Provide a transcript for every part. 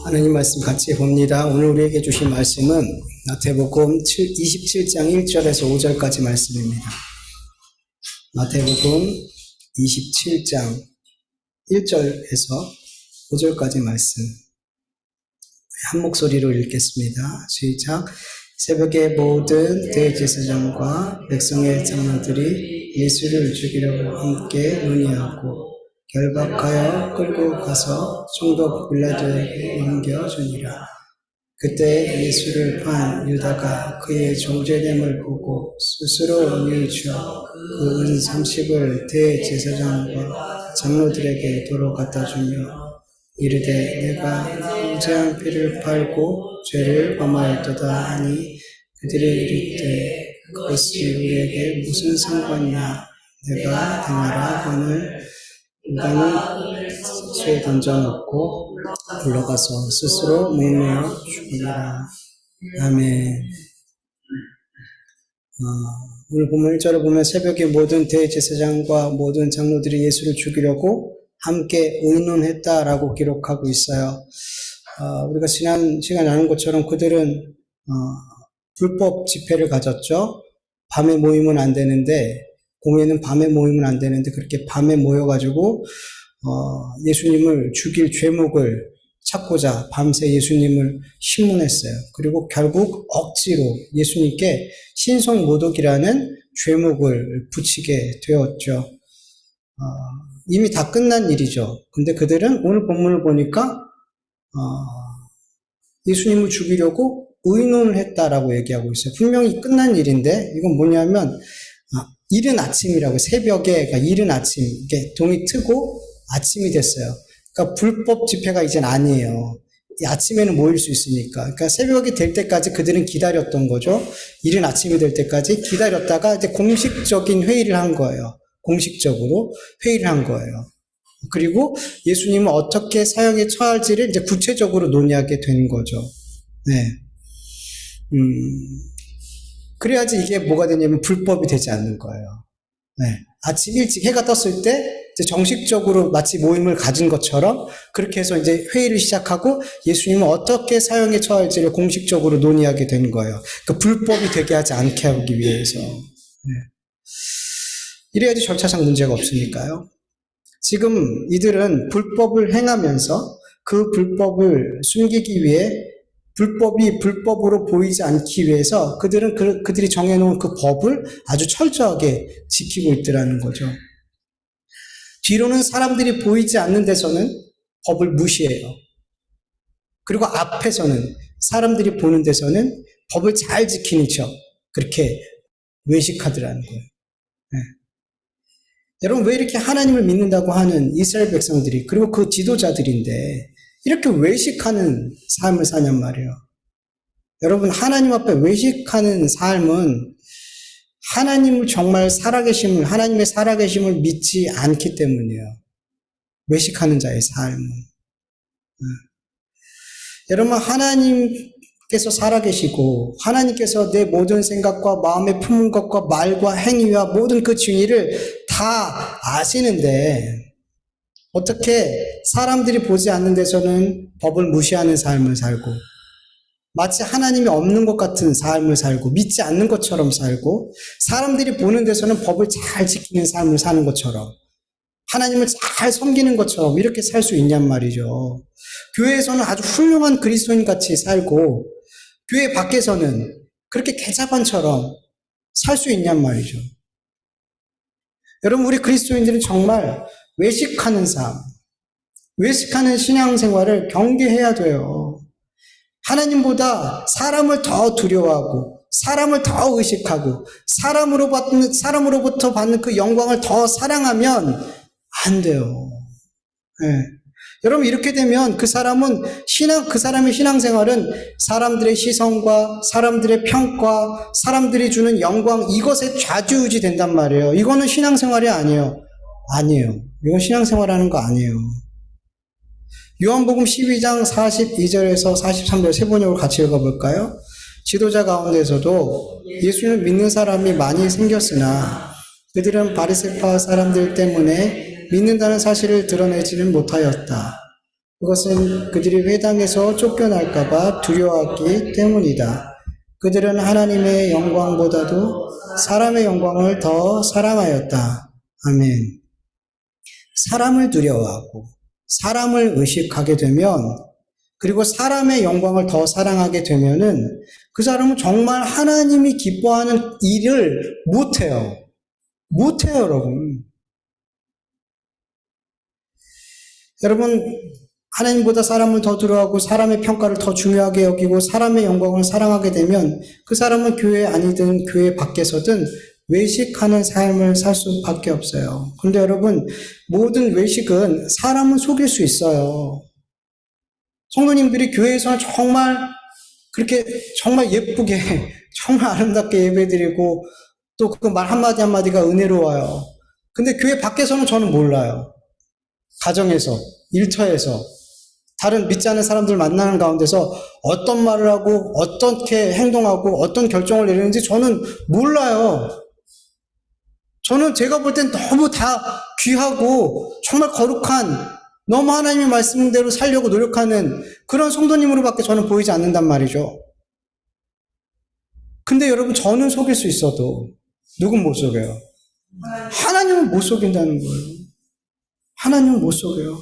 하나님 말씀 같이 봅니다. 오늘 우리에게 주신 말씀은 마태복음 27장 1절에서 5절까지 말씀입니다. 마태복음 27장 1절에서 5절까지 말씀. 한 목소리로 읽겠습니다. 시작. 새벽에 모든 대제사장과 백성의 장로들이 예수를 죽이려고 함께 논의하고 결박하여 끌고 가서 총독 빌라도에게 넘겨주니라. 그때 예수를 판 유다가 그의 정죄됨을 보고 스스로 뉘우쳐 그 은 30을 대제사장과 장로들에게 도로 갖다 주며 이르되 내가 무죄한 피를 팔고 죄를 범하였도다 하니 그들이 이르되 그것이 우리에게 무슨 상관이냐. 내가 당하라 하거늘 인간은 수에 던져놓고 올라가서 스스로 목매어 죽으리라. 아멘. 오늘 본문 1절을 보면 새벽에 모든 대제사장과 모든 장로들이 예수를 죽이려고 함께 의논했다라고 기록하고 있어요. 우리가 지난 시간에 나눈 것처럼 그들은 불법 집회를 가졌죠. 밤에 모이면 안 되는데, 공회는 밤에 모이면 안 되는데 그렇게 밤에 모여가지고 예수님을 죽일 죄목을 찾고자 밤새 예수님을 신문했어요. 그리고 결국 억지로 예수님께 신성모독이라는 죄목을 붙이게 되었죠. 이미 다 끝난 일이죠. 근데 그들은 오늘 본문을 보니까 예수님을 죽이려고 의논을 했다라고 얘기하고 있어요. 분명히 끝난 일인데 이건 뭐냐면 이른 아침이라고, 새벽에, 그러니까 이른 아침, 이게 동이 트고 아침이 됐어요. 그러니까 불법 집회가 이젠 아니에요. 아침에는 모일 수 있으니까. 그러니까 새벽이 될 때까지 그들은 기다렸던 거죠. 이른 아침이 될 때까지 기다렸다가 이제 공식적인 회의를 한 거예요. 공식적으로 회의를 한 거예요. 그리고 예수님은 어떻게 사형에 처할지를 이제 구체적으로 논의하게 된 거죠. 네. 그래야지 이게 뭐가 되냐면 불법이 되지 않는 거예요. 네. 아침 일찍 해가 떴을 때 이제 정식적으로 마치 모임을 가진 것처럼 그렇게 해서 이제 회의를 시작하고 예수님은 어떻게 사형에 처할지를 공식적으로 논의하게 된 거예요. 그러니까 불법이 되게 하지 않게 하기 위해서. 네. 이래야지 절차상 문제가 없으니까요. 지금 이들은 불법을 행하면서 그 불법을 숨기기 위해 불법이 불법으로 보이지 않기 위해서 그들은 그들이 정해놓은 그 법을 아주 철저하게 지키고 있더라는 거죠. 뒤로는 사람들이 보이지 않는 데서는 법을 무시해요. 그리고 앞에서는 사람들이 보는 데서는 법을 잘 지키는 척 그렇게 외식하더라는 거예요. 네. 여러분, 왜 이렇게 하나님을 믿는다고 하는 이스라엘 백성들이, 그리고 그 지도자들인데 이렇게 외식하는 삶을 사냔 말이에요. 여러분, 하나님 앞에 외식하는 삶은 하나님을 정말 살아계심을, 하나님의 살아계심을 믿지 않기 때문이에요. 외식하는 자의 삶은. 여러분, 하나님께서 살아계시고 하나님께서 내 모든 생각과 마음에 품은 것과 말과 행위와 모든 그 진리를 다 아시는데 어떻게 사람들이 보지 않는 데서는 법을 무시하는 삶을 살고 마치 하나님이 없는 것 같은 삶을 살고 믿지 않는 것처럼 살고 사람들이 보는 데서는 법을 잘 지키는 삶을 사는 것처럼 하나님을 잘 섬기는 것처럼 이렇게 살 수 있냔 말이죠. 교회에서는 아주 훌륭한 그리스도인 같이 살고 교회 밖에서는 그렇게 개자반처럼 살 수 있냔 말이죠. 여러분, 우리 그리스도인들은 정말 외식하는 삶, 외식하는 신앙생활을 경계해야 돼요. 하나님보다 사람을 더 두려워하고 사람을 더 의식하고 사람으로부터 받는 그 영광을 더 사랑하면 안 돼요. 네. 여러분, 이렇게 되면 그 사람의 신앙생활은 사람들의 시선과 사람들의 평가, 사람들이 주는 영광, 이것에 좌지우지 된단 말이에요. 이거는 신앙생활이 아니에요. 이건 신앙생활하는 거 아니에요. 요한복음 12장 42절에서 43절 세 번역을 같이 읽어볼까요? 지도자 가운데서도 예수님을 믿는 사람이 많이 생겼으나 그들은 바리새파 사람들 때문에 믿는다는 사실을 드러내지는 못하였다. 그것은 그들이 회당에서 쫓겨날까봐 두려워하기 때문이다. 그들은 하나님의 영광보다도 사람의 영광을 더 사랑하였다. 아멘. 사람을 두려워하고 사람을 의식하게 되면, 그리고 사람의 영광을 더 사랑하게 되면은 그 사람은 정말 하나님이 기뻐하는 일을 못해요. 못해요, 여러분. 여러분, 하나님보다 사람을 더 두려워하고 사람의 평가를 더 중요하게 여기고 사람의 영광을 사랑하게 되면 그 사람은 교회 안이든 교회 밖에서든 외식하는 삶을 살 수밖에 없어요. 그런데 여러분, 모든 외식은 사람을 속일 수 있어요. 성도님들이 교회에서는 정말 그렇게 정말 예쁘게 정말 아름답게 예배드리고 또 그 말 한마디 한마디가 은혜로워요. 근데 교회 밖에서는 저는 몰라요. 가정에서, 일터에서, 다른 믿지 않는 사람들 만나는 가운데서 어떤 말을 하고 어떻게 행동하고 어떤 결정을 내리는지 저는 몰라요. 저는 제가 볼 땐 너무 다 귀하고 정말 거룩한, 너무 하나님의 말씀대로 살려고 노력하는 그런 성도님으로밖에 저는 보이지 않는단 말이죠. 근데 여러분, 저는 속일 수 있어도 누군 못 속여요? 하나님은 못 속인다는 거예요. 하나님은 못 속여요.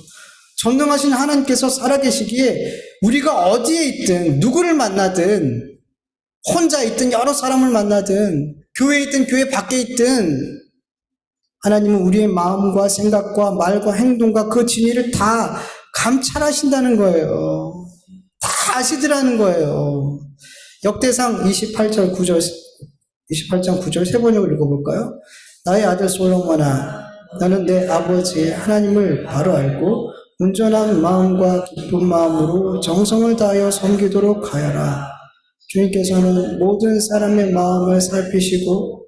전능하신 하나님께서 살아계시기에 우리가 어디에 있든 누구를 만나든 혼자 있든 여러 사람을 만나든 교회에 있든 교회 밖에 있든 하나님은 우리의 마음과 생각과 말과 행동과 그 진리를 다 감찰하신다는 거예요. 다 아시더라는 거예요. 역대상 28장 9절 세 번역을 읽어볼까요? 나의 아들 솔로몬아, 나는 내 아버지 하나님을 바로 알고 온전한 마음과 기쁜 마음으로 정성을 다하여 섬기도록 하여라. 주님께서는 모든 사람의 마음을 살피시고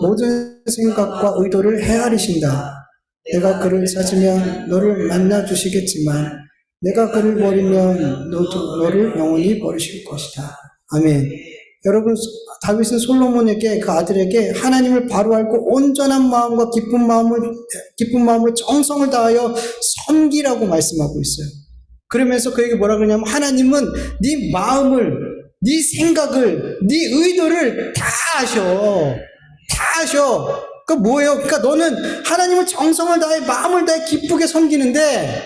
모든 생각과 의도를 헤아리신다. 내가 그를 찾으면 너를 만나 주시겠지만 내가 그를 버리면 너도 너를 영원히 버리실 것이다. 아멘. 여러분, 다윗은 솔로몬에게, 그 아들에게 하나님을 바로 알고 온전한 마음과 기쁜 마음으로 정성을 다하여 섬기라고 말씀하고 있어요. 그러면서 그에게 뭐라 그러냐면, 하나님은 네 마음을, 네 생각을, 네 의도를 다 아셔. 다 아셔. 그러니까 뭐예요? 그러니까 너는 하나님을 정성을 다해 마음을 다해 기쁘게 섬기는데,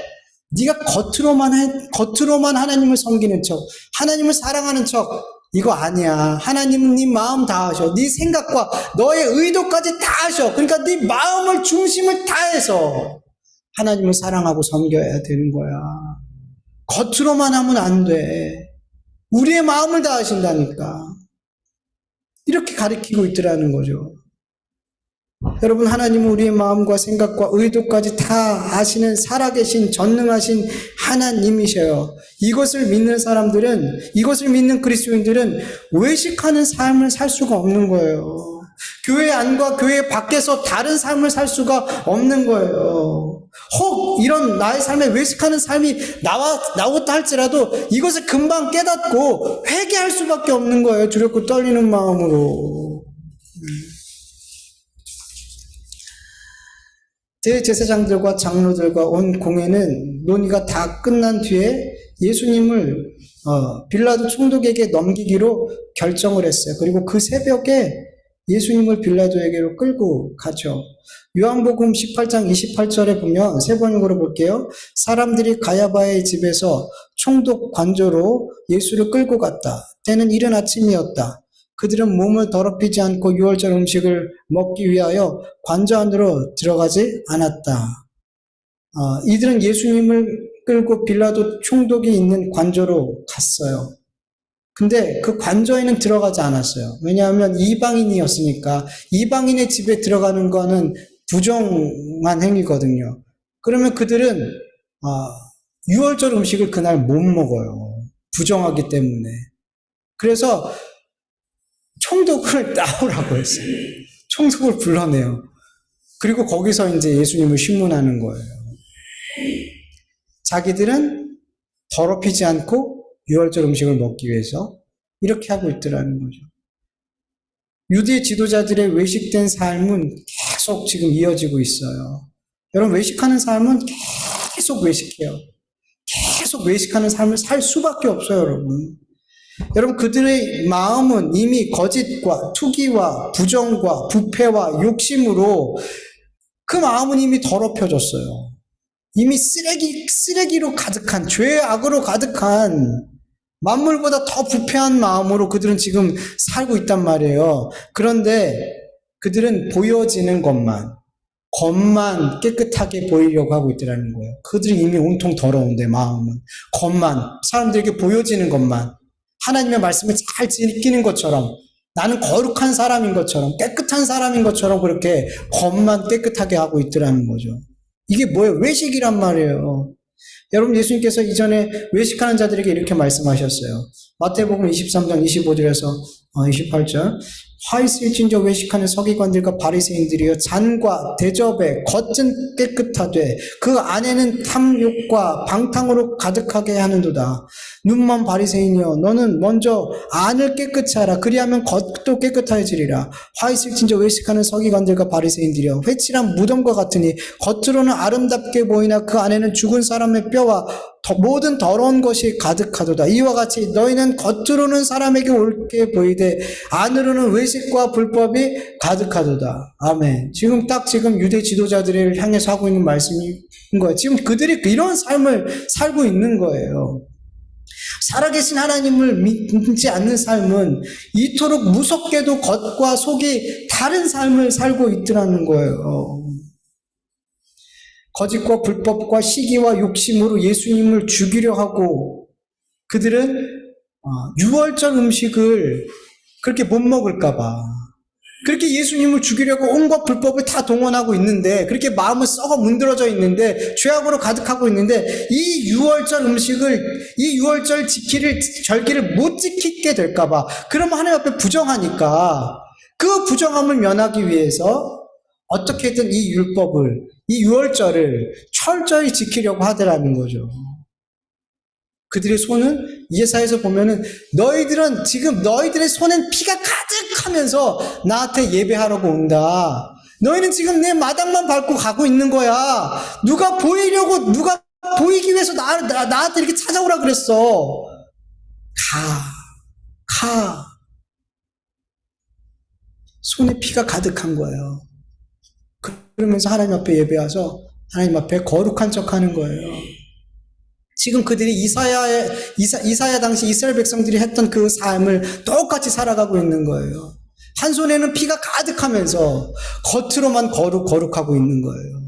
네가 겉으로만 하나님을 섬기는 척, 하나님을 사랑하는 척, 이거 아니야. 하나님은 네 마음 다 아셔. 네 생각과 너의 의도까지 다 아셔. 그러니까 네 마음을, 중심을 다해서 하나님을 사랑하고 섬겨야 되는 거야. 겉으로만 하면 안 돼. 우리의 마음을 다 아신다니까. 이렇게 가르치고 있더라는 거죠. 여러분, 하나님은 우리의 마음과 생각과 의도까지 다 아시는 살아계신 전능하신 하나님이셔요. 이것을 믿는 사람들은, 이것을 믿는 그리스도인들은 외식하는 삶을 살 수가 없는 거예요. 교회 안과 교회 밖에서 다른 삶을 살 수가 없는 거예요. 혹 이런 나의 삶에 외식하는 삶이 나왔다 할지라도 이것을 금방 깨닫고 회개할 수밖에 없는 거예요. 두렵고 떨리는 마음으로. 대제사장들과 장로들과 온 공회는 논의가 다 끝난 뒤에 예수님을 빌라도 총독에게 넘기기로 결정을 했어요. 그리고 그 새벽에 예수님을 빌라도에게로 끌고 가죠. 요한복음 18장 28절에 보면, 세 번역으로 볼게요. 사람들이 가야바의 집에서 총독 관저로 예수를 끌고 갔다. 때는 이른 아침이었다. 그들은 몸을 더럽히지 않고 유월절 음식을 먹기 위하여 관저 안으로 들어가지 않았다. 이들은 예수님을 끌고 빌라도 총독이 있는 관저로 갔어요. 근데 그 관저에는 들어가지 않았어요. 왜냐하면 이방인이었으니까. 이방인의 집에 들어가는 거는 부정한 행위거든요. 그러면 그들은 유월절 음식을 그날 못 먹어요. 부정하기 때문에. 그래서 총독을 나오라고 했어요. 총독을 불러내요. 그리고 거기서 이제 예수님을 신문하는 거예요. 자기들은 더럽히지 않고 유월절 음식을 먹기 위해서 이렇게 하고 있더라는 거죠. 유대 지도자들의 외식된 삶은 계속 지금 이어지고 있어요. 여러분, 외식하는 삶은 계속 외식해요. 계속 외식하는 삶을 살 수밖에 없어요, 여러분. 여러분, 그들의 마음은 이미 거짓과 투기와 부정과 부패와 욕심으로 그 마음은 이미 더럽혀졌어요. 이미 쓰레기로 가득한, 죄악으로 가득한 만물보다 더 부패한 마음으로 그들은 지금 살고 있단 말이에요. 그런데 그들은 보여지는 겉만 깨끗하게 보이려고 하고 있더라는 거예요. 그들이 이미 온통 더러운데 마음은. 사람들에게 보여지는 것만. 하나님의 말씀을 잘 지키는 것처럼, 나는 거룩한 사람인 것처럼, 깨끗한 사람인 것처럼 그렇게 겉만 깨끗하게 하고 있더라는 거죠. 이게 뭐예요? 외식이란 말이에요. 여러분, 예수님께서 이전에 외식하는 자들에게 이렇게 말씀하셨어요. 마태복음 23장 25절에서 28절. 화 있을진저 외식하는 서기관들과 바리새인들이여, 잔과 대접에 겉은 깨끗하되 그 안에는 탐욕과 방탕으로 가득하게 하는도다. 눈먼 바리새인이여, 너는 먼저 안을 깨끗이 하라. 그리하면 겉도 깨끗해지리라. 화 있을진저 외식하는 서기관들과 바리새인들이여, 회칠한 무덤과 같으니 겉으로는 아름답게 보이나 그 안에는 죽은 사람의 뼈와 모든 더러운 것이 가득하도다. 이와 같이 너희는 겉으로는 사람에게 옳게 보이되 안으로는 외식과 불법이 가득하도다. 아멘. 지금 유대 지도자들을 향해서 하고 있는 말씀인 거예요. 지금 그들이 이런 삶을 살고 있는 거예요. 살아계신 하나님을 믿지 않는 삶은 이토록 무섭게도 겉과 속이 다른 삶을 살고 있더라는 거예요. 거짓과 불법과 시기와 욕심으로 예수님을 죽이려 하고, 그들은 유월절 음식을 그렇게 못 먹을까봐 그렇게 예수님을 죽이려고 온갖 불법을 다 동원하고 있는데, 그렇게 마음은 썩어 문드러져 있는데, 죄악으로 가득하고 있는데, 이 유월절 절기를 못 지키게 될까봐, 그러면 하나님 앞에 부정하니까 그 부정함을 면하기 위해서 어떻게든 이 유월절을 철저히 지키려고 하더라는 거죠. 그들의 손은, 이사야에서 보면은, 너희들의 손엔 피가 가득하면서 나한테 예배하려고 온다. 너희는 지금 내 마당만 밟고 가고 있는 거야. 누가 보이기 위해서 나한테 이렇게 찾아오라 그랬어. 가. 손에 피가 가득한 거예요. 그러면서 하나님 앞에 예배와서 하나님 앞에 거룩한 척 하는 거예요. 지금 그들이 이사야 당시 이스라엘 백성들이 했던 그 삶을 똑같이 살아가고 있는 거예요. 한 손에는 피가 가득하면서 겉으로만 거룩하고 있는 거예요.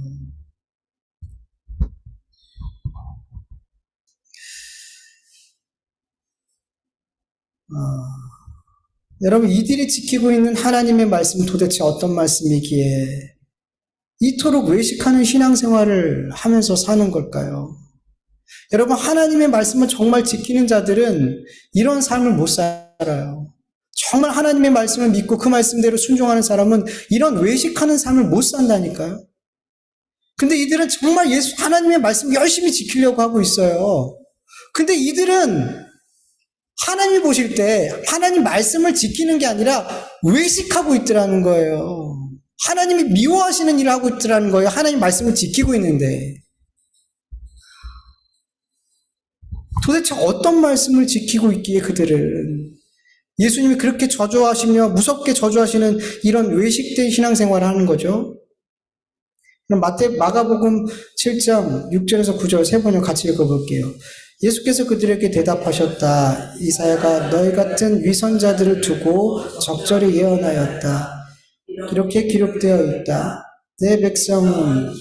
여러분, 이들이 지키고 있는 하나님의 말씀은 도대체 어떤 말씀이기에 이토록 외식하는 신앙생활을 하면서 사는 걸까요? 여러분, 하나님의 말씀을 정말 지키는 자들은 이런 삶을 못 살아요. 정말 하나님의 말씀을 믿고 그 말씀대로 순종하는 사람은 이런 외식하는 삶을 못 산다니까요. 근데 이들은 정말 하나님의 말씀을 열심히 지키려고 하고 있어요. 근데 이들은 하나님이 보실 때 하나님 말씀을 지키는 게 아니라 외식하고 있더라는 거예요. 하나님이 미워하시는 일을 하고 있더라는 거예요. 하나님 말씀을 지키고 있는데. 도대체 어떤 말씀을 지키고 있기에 그들은 예수님이 그렇게 저주하시며 무섭게 저주하시는 이런 외식된 신앙생활을 하는 거죠. 그럼 마가복음 7장 6절에서 9절 세 번을 같이 읽어볼게요. 예수께서 그들에게 대답하셨다. 이사야가 너희 같은 위선자들을 두고 적절히 예언하였다. 이렇게 기록되어 있다. 내 백성은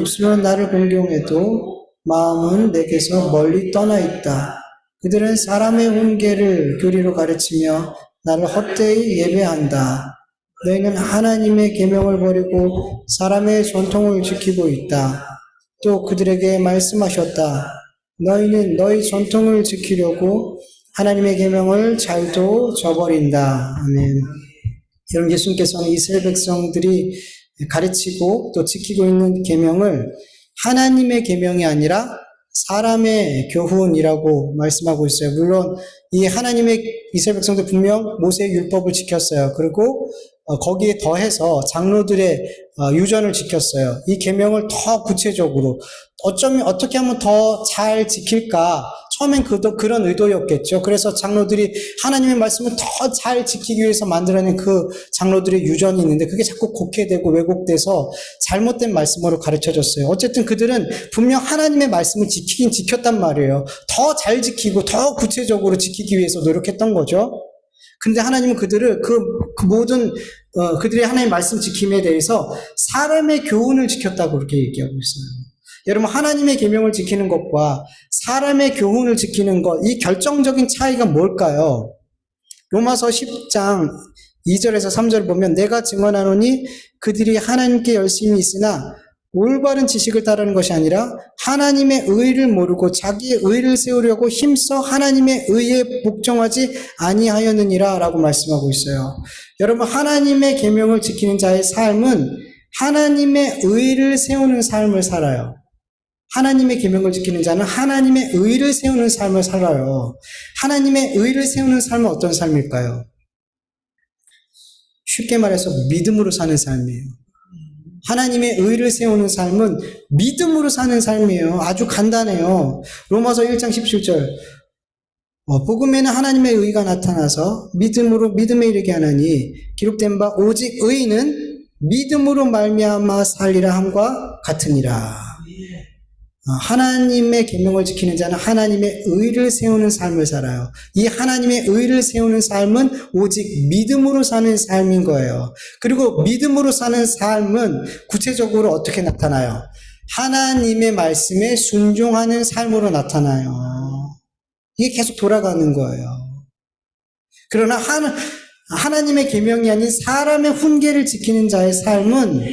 입술로 나를 공경해도 마음은 내게서 멀리 떠나 있다. 그들은 사람의 훈계를 교리로 가르치며 나를 헛되이 예배한다. 너희는 하나님의 계명을 버리고 사람의 전통을 지키고 있다. 또 그들에게 말씀하셨다. 너희는 너희 전통을 지키려고 하나님의 계명을 잘도 저버린다. 아멘. 여러분, 예수님께서는 이스라엘 백성들이 가르치고 또 지키고 있는 계명을 하나님의 계명이 아니라 사람의 교훈이라고 말씀하고 있어요. 물론 이 하나님의 이스라엘 백성들 분명 모세의 율법을 지켰어요. 그리고 거기에 더해서 장로들의 유전을 지켰어요. 이 계명을 더 구체적으로 어떻게 하면 더 잘 지킬까? 처음엔 그런 의도였겠죠. 그래서 장로들이 하나님의 말씀을 더 잘 지키기 위해서 만들어낸 그 장로들의 유전이 있는데 그게 자꾸 곡해되고 왜곡돼서 잘못된 말씀으로 가르쳐졌어요. 어쨌든 그들은 분명 하나님의 말씀을 지키긴 지켰단 말이에요. 더 잘 지키고 더 구체적으로 지키기 위해서 노력했던 거죠. 근데 하나님은 그들을 그 모든 그들의 하나님의 말씀 지킴에 대해서 사람의 교훈을 지켰다고 그렇게 얘기하고 있어요. 여러분, 하나님의 계명을 지키는 것과 사람의 교훈을 지키는 것, 이 결정적인 차이가 뭘까요? 로마서 10장 2절에서 3절을 보면 내가 증언하노니 그들이 하나님께 열심히 있으나 올바른 지식을 따르는 것이 아니라 하나님의 의를 모르고 자기의 의를 세우려고 힘써 하나님의 의에 복종하지 아니하였느니라 라고 말씀하고 있어요. 여러분, 하나님의 계명을 지키는 자의 삶은 하나님의 의를 세우는 삶을 살아요. 하나님의 계명을 지키는 자는 하나님의 의를 세우는 삶을 살아요. 하나님의 의를 세우는 삶은 어떤 삶일까요? 쉽게 말해서 믿음으로 사는 삶이에요. 하나님의 의를 세우는 삶은 믿음으로 사는 삶이에요. 아주 간단해요. 로마서 1장 17절. 복음에는 하나님의 의가 나타나서 믿음에 이르게 하나니 기록된 바 오직 의인은 믿음으로 말미암아 살리라 함과 같으니라. 하나님의 계명을 지키는 자는 하나님의 의를 세우는 삶을 살아요. 이 하나님의 의를 세우는 삶은 오직 믿음으로 사는 삶인 거예요. 그리고 믿음으로 사는 삶은 구체적으로 어떻게 나타나요? 하나님의 말씀에 순종하는 삶으로 나타나요. 이게 계속 돌아가는 거예요. 그러나 하나님의 계명이 아닌 사람의 훈계를 지키는 자의 삶은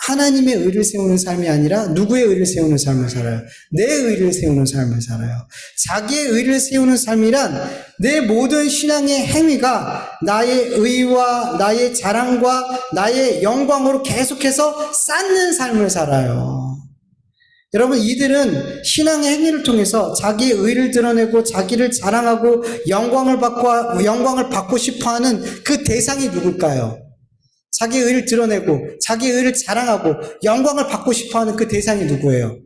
하나님의 의를 세우는 삶이 아니라 누구의 의를 세우는 삶을 살아요? 내 의를 세우는 삶을 살아요. 자기의 의를 세우는 삶이란 내 모든 신앙의 행위가 나의 의와 나의 자랑과 나의 영광으로 계속해서 쌓는 삶을 살아요. 여러분, 이들은 신앙의 행위를 통해서 자기의 의를 드러내고 자기를 자랑하고 영광을 받고 싶어하는 그 대상이 누굴까요? 자기의 의를 드러내고 자기의 의를 자랑하고 영광을 받고 싶어하는 그 대상이 누구예요?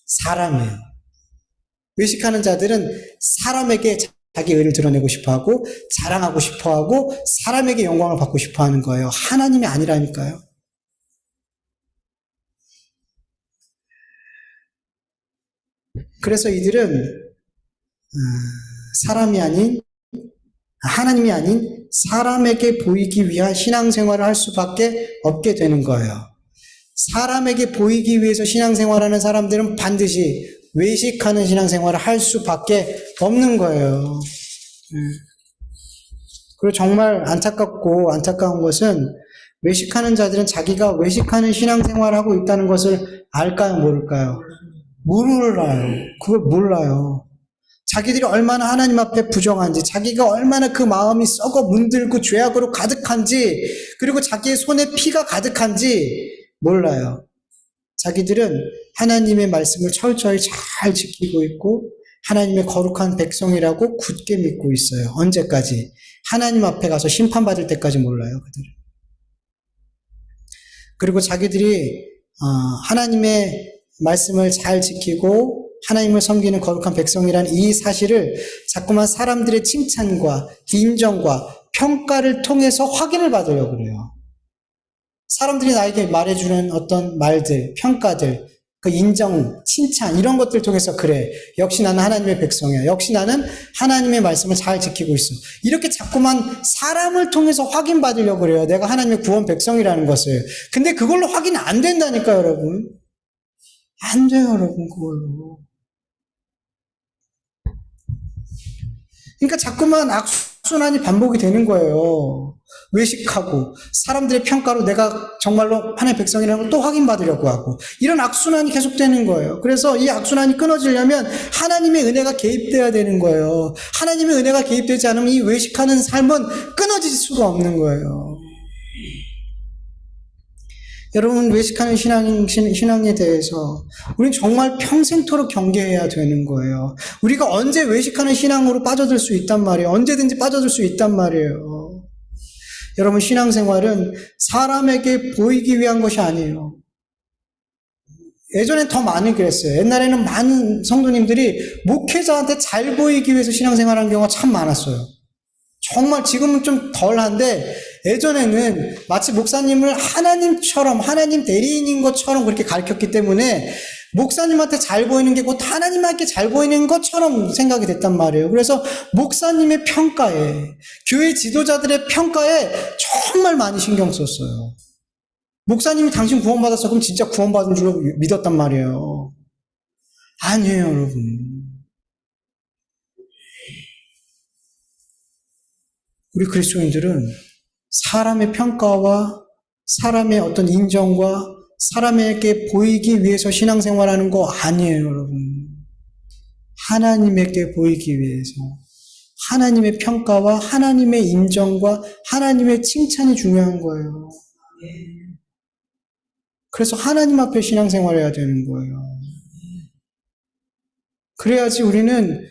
사람이에요. 외식하는 자들은 사람에게 자기의 의를 드러내고 싶어하고 자랑하고 싶어하고 사람에게 영광을 받고 싶어하는 거예요. 하나님이 아니라니까요. 그래서 이들은 하나님이 아닌 사람에게 보이기 위한 신앙생활을 할 수밖에 없게 되는 거예요. 사람에게 보이기 위해서 신앙생활하는 사람들은 반드시 외식하는 신앙생활을 할 수밖에 없는 거예요. 그리고 정말 안타까운 것은 외식하는 자들은 자기가 외식하는 신앙생활을 하고 있다는 것을 알까요, 모를까요? 몰라요. 그걸 몰라요. 자기들이 얼마나 하나님 앞에 부정한지, 자기가 얼마나 그 마음이 썩어 문들고 죄악으로 가득한지, 그리고 자기의 손에 피가 가득한지 몰라요. 자기들은 하나님의 말씀을 철저히 잘 지키고 있고 하나님의 거룩한 백성이라고 굳게 믿고 있어요. 언제까지? 하나님 앞에 가서 심판받을 때까지 몰라요, 그들은. 그리고 자기들이 하나님의 말씀을 잘 지키고 하나님을 섬기는 거룩한 백성이라는 이 사실을 자꾸만 사람들의 칭찬과 인정과 평가를 통해서 확인을 받으려고 그래요. 사람들이 나에게 말해주는 어떤 말들, 평가들, 그 인정, 칭찬 이런 것들 통해서 그래. 역시 나는 하나님의 백성이야. 역시 나는 하나님의 말씀을 잘 지키고 있어. 이렇게 자꾸만 사람을 통해서 확인받으려고 그래요. 내가 하나님의 구원 백성이라는 것을. 근데 그걸로 확인 안 된다니까요, 여러분. 안 돼요, 여러분, 그걸로. 그러니까 자꾸만 악순환이 반복이 되는 거예요. 외식하고 사람들의 평가로 내가 정말로 하나님의 백성이라는 걸 또 확인받으려고 하고 이런 악순환이 계속되는 거예요. 그래서 이 악순환이 끊어지려면 하나님의 은혜가 개입돼야 되는 거예요. 하나님의 은혜가 개입되지 않으면 이 외식하는 삶은 끊어질 수가 없는 거예요. 여러분, 외식하는 신앙에 대해서 우리는 정말 평생토록 경계해야 되는 거예요. 우리가 언제 외식하는 신앙으로 빠져들 수 있단 말이에요. 언제든지 빠져들 수 있단 말이에요. 여러분, 신앙생활은 사람에게 보이기 위한 것이 아니에요. 예전엔 더 많이 그랬어요. 옛날에는 많은 성도님들이 목회자한테 잘 보이기 위해서 신앙생활하는 경우가 참 많았어요. 정말 지금은 좀 덜한데 예전에는 마치 목사님을 하나님처럼, 하나님 대리인인 것처럼 그렇게 가르쳤기 때문에 목사님한테 잘 보이는 게 곧 하나님한테 잘 보이는 것처럼 생각이 됐단 말이에요. 그래서 목사님의 평가에, 교회 지도자들의 평가에 정말 많이 신경 썼어요. 목사님이 당신 구원받았어. 그럼 진짜 구원받은 줄로 믿었단 말이에요. 아니에요, 여러분. 우리 그리스도인들은 사람의 평가와 사람의 어떤 인정과 사람에게 보이기 위해서 신앙생활하는 거 아니에요, 여러분. 하나님에게 보이기 위해서. 하나님의 평가와 하나님의 인정과 하나님의 칭찬이 중요한 거예요. 그래서 하나님 앞에 신앙생활해야 되는 거예요. 그래야지 우리는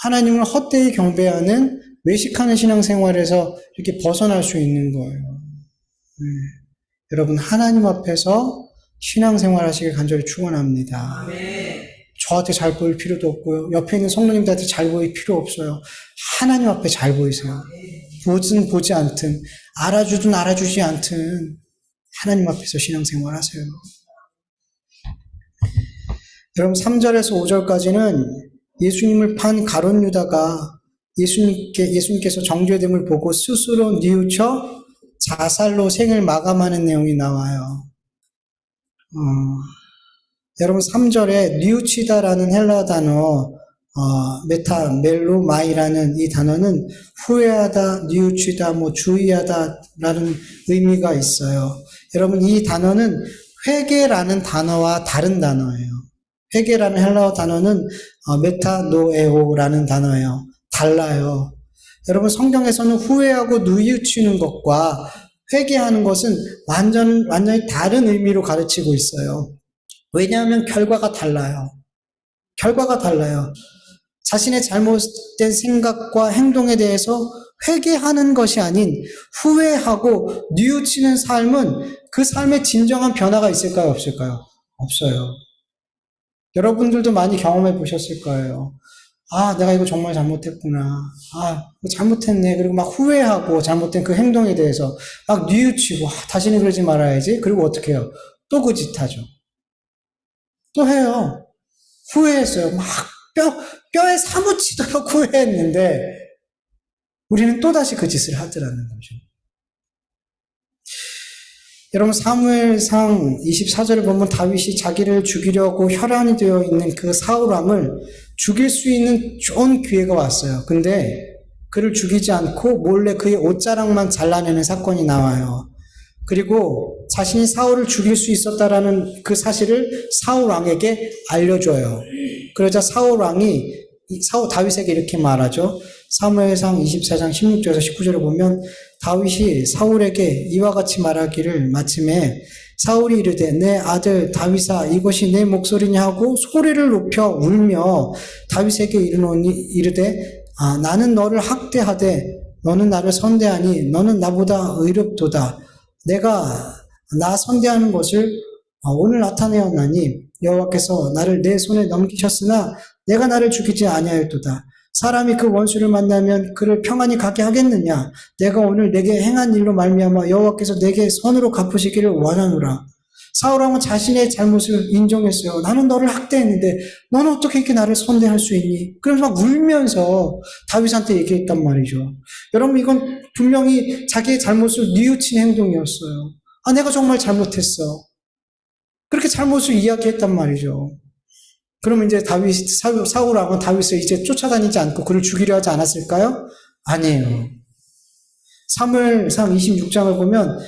하나님을 헛되이 경배하는 외식하는 신앙생활에서 이렇게 벗어날 수 있는 거예요. 여러분, 하나님 앞에서 신앙생활 하시길 간절히 축원합니다. 저한테 잘 보일 필요도 없고요. 옆에 있는 성도님들한테 잘 보일 필요 없어요. 하나님 앞에 잘 보이세요. 보든 보지 않든, 알아주든 알아주지 않든 하나님 앞에서 신앙생활 하세요. 여러분, 3절에서 5절까지는 예수님을 판 가룟 유다가 예수님께서 정죄됨을 보고 스스로 뉘우쳐 자살로 생을 마감하는 내용이 나와요. 여러분, 3절에 뉘우치다라는 헬라 단어, 메타멜로마이라는 이 단어는 후회하다, 뉘우치다, 주의하다라는 의미가 있어요. 여러분, 이 단어는 회개라는 단어와 다른 단어예요. 회개라는 헬라어 단어는 메타노에오라는 단어예요. 달라요. 여러분, 성경에서는 후회하고 뉘우치는 것과 회개하는 것은 완전히 다른 의미로 가르치고 있어요. 왜냐하면 결과가 달라요. 결과가 달라요. 자신의 잘못된 생각과 행동에 대해서 회개하는 것이 아닌 후회하고 뉘우치는 삶은 그 삶에 진정한 변화가 있을까요? 없을까요? 없어요. 여러분들도 많이 경험해 보셨을 거예요. 아, 내가 이거 정말 잘못했구나. 아, 잘못했네. 그리고 막 후회하고 잘못된 그 행동에 대해서 막 뉘우치고, 다시는 그러지 말아야지. 그리고 어떻게 해요? 또 그 짓 하죠. 또 해요. 후회했어요. 막 뼈에 사무치도록 후회했는데, 우리는 또다시 그 짓을 하더라는 거죠. 여러분, 사무엘상 24절을 보면 다윗이 자기를 죽이려고 혈안이 되어 있는 그 사울왕을 죽일 수 있는 좋은 기회가 왔어요. 근데 그를 죽이지 않고 몰래 그의 옷자락만 잘라내는 사건이 나와요. 그리고 자신이 사울을 죽일 수 있었다라는 그 사실을 사울왕에게 알려줘요. 그러자 사울왕이 다윗에게 이렇게 말하죠. 사무엘상 24장 16절에서 19절을 보면 다윗이 사울에게 이와 같이 말하기를 마침에 사울이 이르되 내 아들 다윗아 이것이 내 목소리냐 하고 소리를 높여 울며 다윗에게 이르되 나는 너를 학대하되 너는 나를 선대하니 너는 나보다 의롭도다. 내가 나 선대하는 것을 오늘 나타내었나니 여호와께서 나를 내 손에 넘기셨으나 내가 나를 죽이지 아니하였도다. 사람이 그 원수를 만나면 그를 평안히 가게 하겠느냐? 내가 오늘 내게 행한 일로 말미암아 여호와께서 내게 선으로 갚으시기를 원하노라. 사울왕은 자신의 잘못을 인정했어요. 나는 너를 학대했는데 너는 어떻게 이렇게 나를 선대할 수 있니? 그러면서 막 울면서 다윗한테 얘기했단 말이죠. 여러분, 이건 분명히 자기의 잘못을 뉘우친 행동이었어요. 내가 정말 잘못했어. 그렇게 잘못을 이야기했단 말이죠. 그러면 이제 사울왕은 다윗을 이제 쫓아다니지 않고 그를 죽이려 하지 않았을까요? 아니에요. 사무엘상 26장을 보면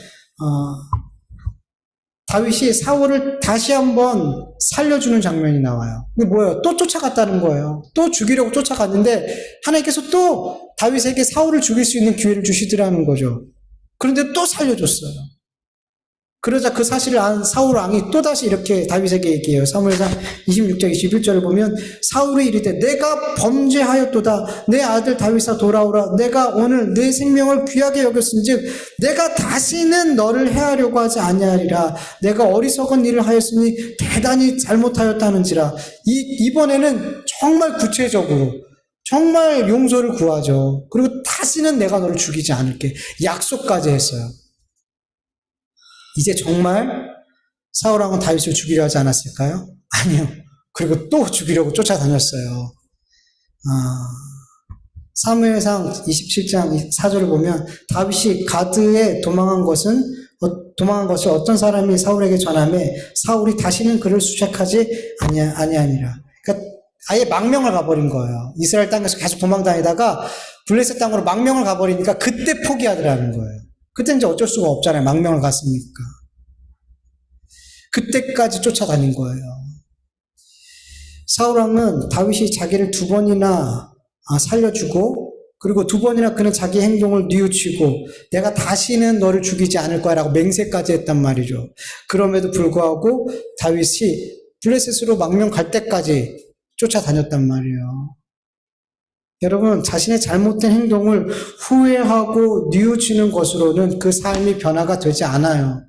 다윗이 사울을 다시 한번 살려주는 장면이 나와요. 이게 뭐예요? 또 쫓아갔다는 거예요. 또 죽이려고 쫓아갔는데 하나님께서 또 다윗에게 사울을 죽일 수 있는 기회를 주시더라는 거죠. 그런데 또 살려줬어요. 그러자 그 사실을 안 사울 왕이 또다시 이렇게 다윗에게 얘기해요. 사무엘상 26장 21절을 보면 사울이 이르되 내가 범죄하였도다. 내 아들 다윗아 돌아오라. 내가 오늘 내 생명을 귀하게 여겼은즉 내가 다시는 너를 해하려고 하지 아니하리라. 내가 어리석은 일을 하였으니 대단히 잘못하였다는지라. 이번에는 정말 구체적으로 정말 용서를 구하죠. 그리고 다시는 내가 너를 죽이지 않을게. 약속까지 했어요. 이제 정말 사울왕은 다윗을 죽이려 하지 않았을까요? 아니요. 그리고 또 죽이려고 쫓아다녔어요. 사무엘상 27장 4절을 보면 다윗이 가드에 도망한 것을 어떤 사람이 사울에게 전하매 사울이 다시는 그를 수색하지 아니하니라. 그러니까 아예 망명을 가버린 거예요. 이스라엘 땅에서 계속 도망다니다가 블레셋 땅으로 망명을 가버리니까 그때 포기하더라는 거예요. 그때는 이제 어쩔 수가 없잖아요. 망명을 갔으니까. 그때까지 쫓아다닌 거예요. 사울왕은 다윗이 자기를 2번이나 살려주고 그리고 2번이나 그는 자기 행동을 뉘우치고 내가 다시는 너를 죽이지 않을 거야 라고 맹세까지 했단 말이죠. 그럼에도 불구하고 다윗이 블레셋으로 망명 갈 때까지 쫓아다녔단 말이에요. 여러분, 자신의 잘못된 행동을 후회하고 뉘우치는 것으로는 그 삶이 변화가 되지 않아요.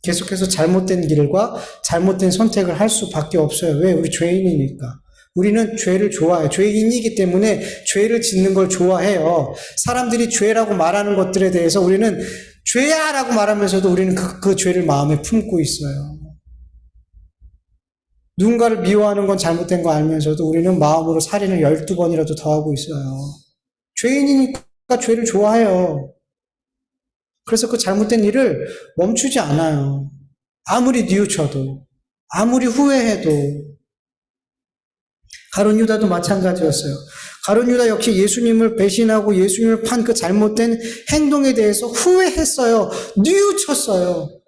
계속해서 잘못된 길과 잘못된 선택을 할 수밖에 없어요. 왜? 우리 죄인이니까. 우리는 죄를 좋아해요. 죄인이기 때문에 죄를 짓는 걸 좋아해요. 사람들이 죄라고 말하는 것들에 대해서 우리는 죄야 라고 말하면서도 우리는 그 죄를 마음에 품고 있어요. 누군가를 미워하는 건 잘못된 거 알면서도 우리는 마음으로 살인을 12번이라도 더 하고 있어요. 죄인이니까 죄를 좋아해요. 그래서 그 잘못된 일을 멈추지 않아요. 아무리 뉘우쳐도, 아무리 후회해도. 가룟 유다도 마찬가지였어요. 가룟 유다 역시 예수님을 배신하고 예수님을 판 그 잘못된 행동에 대해서 후회했어요. 뉘우쳤어요.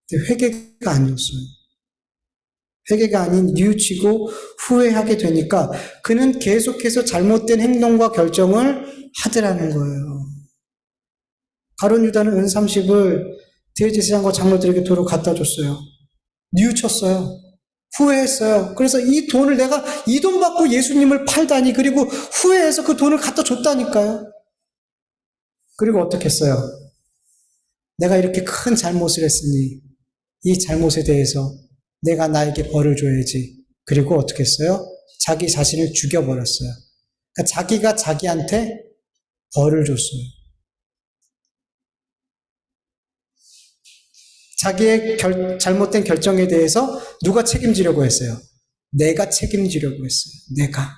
근데 회개가 아니었어요. 회개가 아닌 뉘우치고 후회하게 되니까 그는 계속해서 잘못된 행동과 결정을 하더라는 거예요. 가룟 유다는 은 30을 대제사장과 장로들에게 도로 갖다 줬어요. 뉘우쳤어요. 후회했어요. 그래서 이 돈을 내가 이 돈 받고 예수님을 팔다니 그리고 후회해서 그 돈을 갖다 줬다니까요. 그리고 어떻게 했어요? 내가 이렇게 큰 잘못을 했으니 이 잘못에 대해서 내가 나에게 벌을 줘야지. 그리고 어떻게 했어요? 자기 자신을 죽여버렸어요. 그러니까 자기가 자기한테 벌을 줬어요. 자기의 잘못된 결정에 대해서 누가 책임지려고 했어요? 내가 책임지려고 했어요. 내가.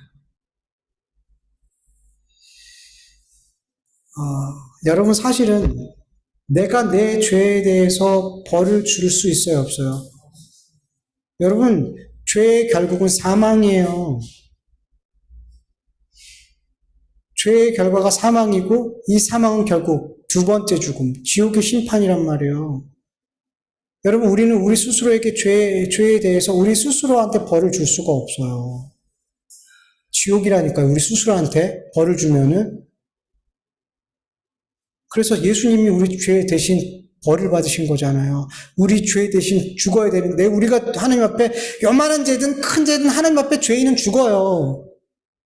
여러분 사실은 내가 내 죄에 대해서 벌을 줄 수 있어요? 없어요? 여러분 죄의 결국은 사망이에요. 죄의 결과가 사망이고 이 사망은 결국 2번째 죽음, 지옥의 심판이란 말이에요. 여러분 우리는 우리 스스로에게 죄에 대해서 우리 스스로한테 벌을 줄 수가 없어요. 지옥이라니까요. 우리 스스로한테 벌을 주면은. 그래서 예수님이 우리 죄 대신 벌을 받으신 거잖아요. 우리 죄 대신 죽어야 되는데 우리가 하나님 앞에 요만한 죄든 큰 죄든 하나님 앞에 죄인은 죽어요.